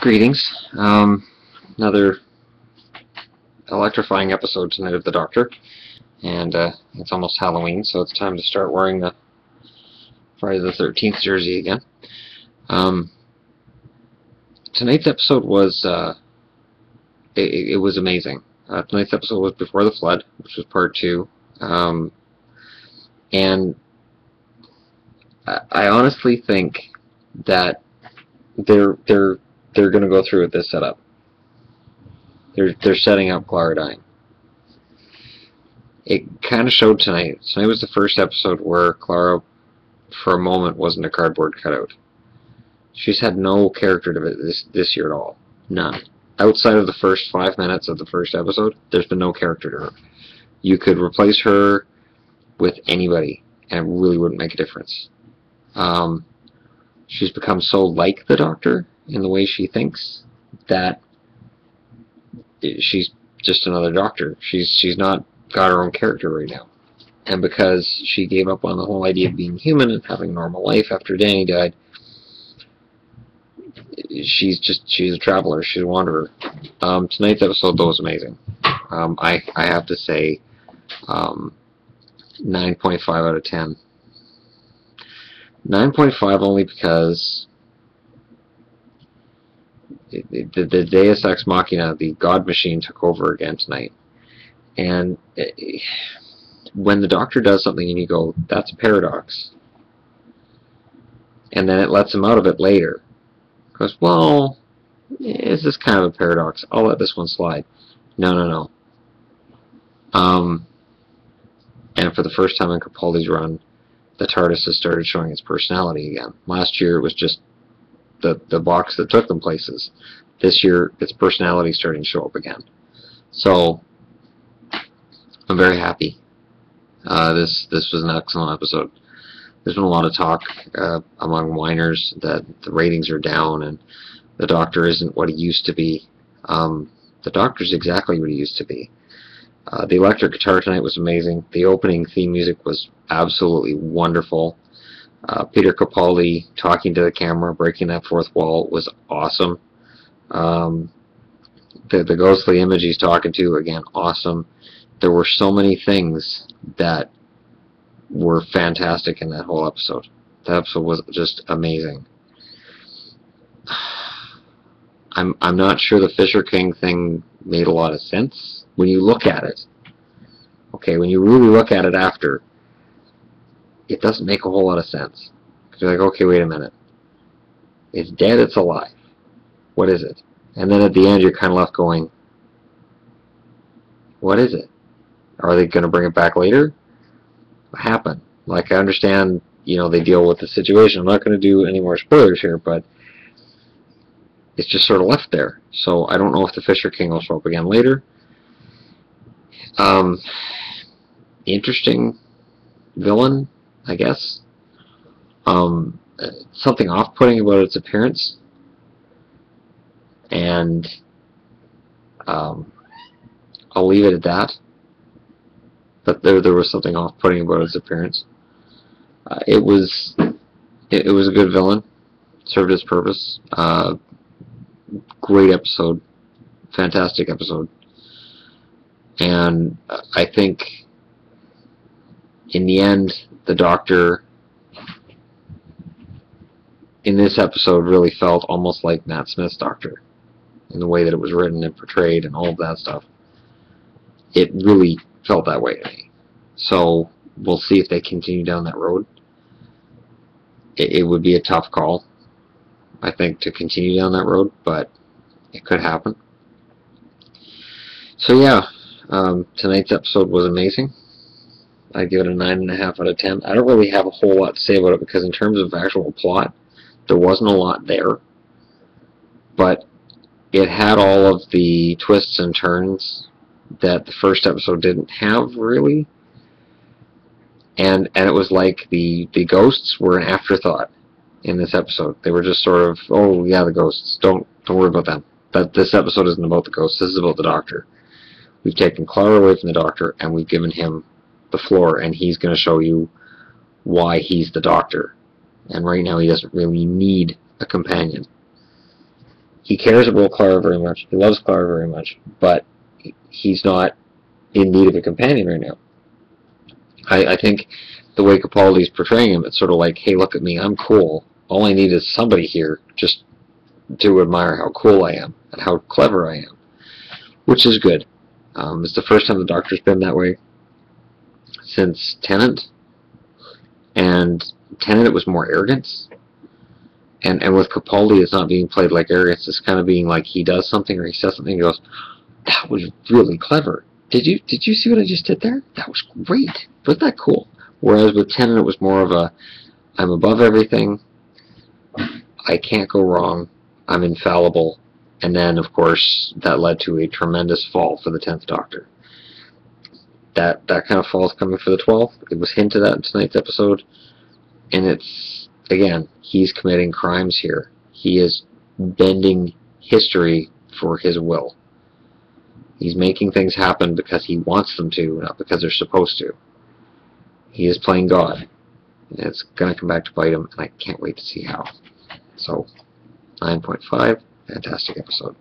Greetings. Another electrifying episode tonight of The Doctor, and it's almost Halloween, so it's time to start wearing the Friday the 13th jersey again. Tonight's episode was it was amazing. Tonight's episode was Before the Flood, which was part 2, and I honestly think that they're going to go through with this setup. They're setting up Clara dying. It kind of showed tonight. Tonight was the first episode where Clara, for a moment, wasn't a cardboard cutout. She's had no character to it this year at all. None. Outside of the first 5 minutes of the first episode, there's been no character to her. You could replace her with anybody, and it really wouldn't make a difference. She's become so like the Doctor in the way she thinks that she's just another Doctor. She's not got her own character right now. And because she gave up on the whole idea of being human and having a normal life after Danny died, she's a traveler. She's a wanderer. Tonight's episode, though, was amazing. I have to say 9.5 out of 10. 9.5 only because the Deus Ex Machina, the God Machine, took over again tonight. And when the Doctor does something and you go, that's a paradox, and then it lets him out of it later, goes, well, is this kind of a paradox? I'll let this one slide. No. And for the first time in Capaldi's run, the TARDIS has started showing its personality again. Last year it was just the box that took them places. This year its personality is starting to show up again. So I'm very happy. This was an excellent episode. There's been a lot of talk among whiners that the ratings are down and the Doctor isn't what he used to be. The Doctor's exactly what he used to be. The electric guitar tonight was amazing. The opening theme music was absolutely wonderful. Peter Capaldi talking to the camera, breaking that fourth wall, was awesome. The ghostly image he's talking to, again, awesome. There were so many things that were fantastic in that whole episode. That episode was just amazing. I'm not sure the Fisher King thing made a lot of sense when you look at it. Okay, when you really look at it after, it doesn't make a whole lot of sense. Because you're like, okay, wait a minute. It's dead, it's alive. What is it? And then at the end, you're kind of left going, what is it? Are they going to bring it back later? What happened? Like, I understand, they deal with the situation. I'm not going to do any more spoilers here, but it's just sort of left there. So I don't know if the Fisher King will show up again later. Interesting villain, I guess. Something off-putting about its appearance. And I'll leave it at that. But there was something off-putting about its appearance. It was a good villain. Served its purpose. Great episode. Fantastic episode. And I think in the end, the Doctor in this episode really felt almost like Matt Smith's Doctor in the way that it was written and portrayed and all of that stuff. It really felt that way to me. So we'll see if they continue down that road. It would be a tough call, I think, to continue down that road, but it could happen. So yeah, tonight's episode was amazing. I'd give it a 9.5 out of 10. I don't really have a whole lot to say about it because in terms of actual plot, there wasn't a lot there. But it had all of the twists and turns that the first episode didn't have, really. And it was like the ghosts were an afterthought in this episode. They were just sort of, oh yeah, the ghosts. Don't worry about them. This episode isn't about the ghosts. This is about the Doctor. We've taken Clara away from the Doctor and we've given him the floor, and he's going to show you why he's the Doctor. And right now he doesn't really need a companion. he cares about Clara very much. He loves Clara very much, but he's not in need of a companion right now. I think the way Capaldi's portraying him, it's sort of like, hey, look at me, I'm cool. All I need is somebody here just to admire how cool I am and how clever I am, which is good. It's the first time the Doctor's been that way since Tennant, and Tennant it was more arrogance, and with Capaldi it's not being played like arrogance. It's kind of being like he does something or he says something and he goes, that was really clever. Did you see what I just did there? That was great. Wasn't that cool? Whereas with Tennant it was more of a, I'm above everything, I can't go wrong, I'm infallible, and then of course that led to a tremendous fall for the 10th Doctor. That kind of fall is coming for the 12th. It was hinted at in tonight's episode, and it's, again, he's committing crimes here. He is bending history for his will. He's making things happen because he wants them to, not because they're supposed to. He is playing God. And it's going to come back to bite him, and I can't wait to see how. So, 9.5, fantastic episode.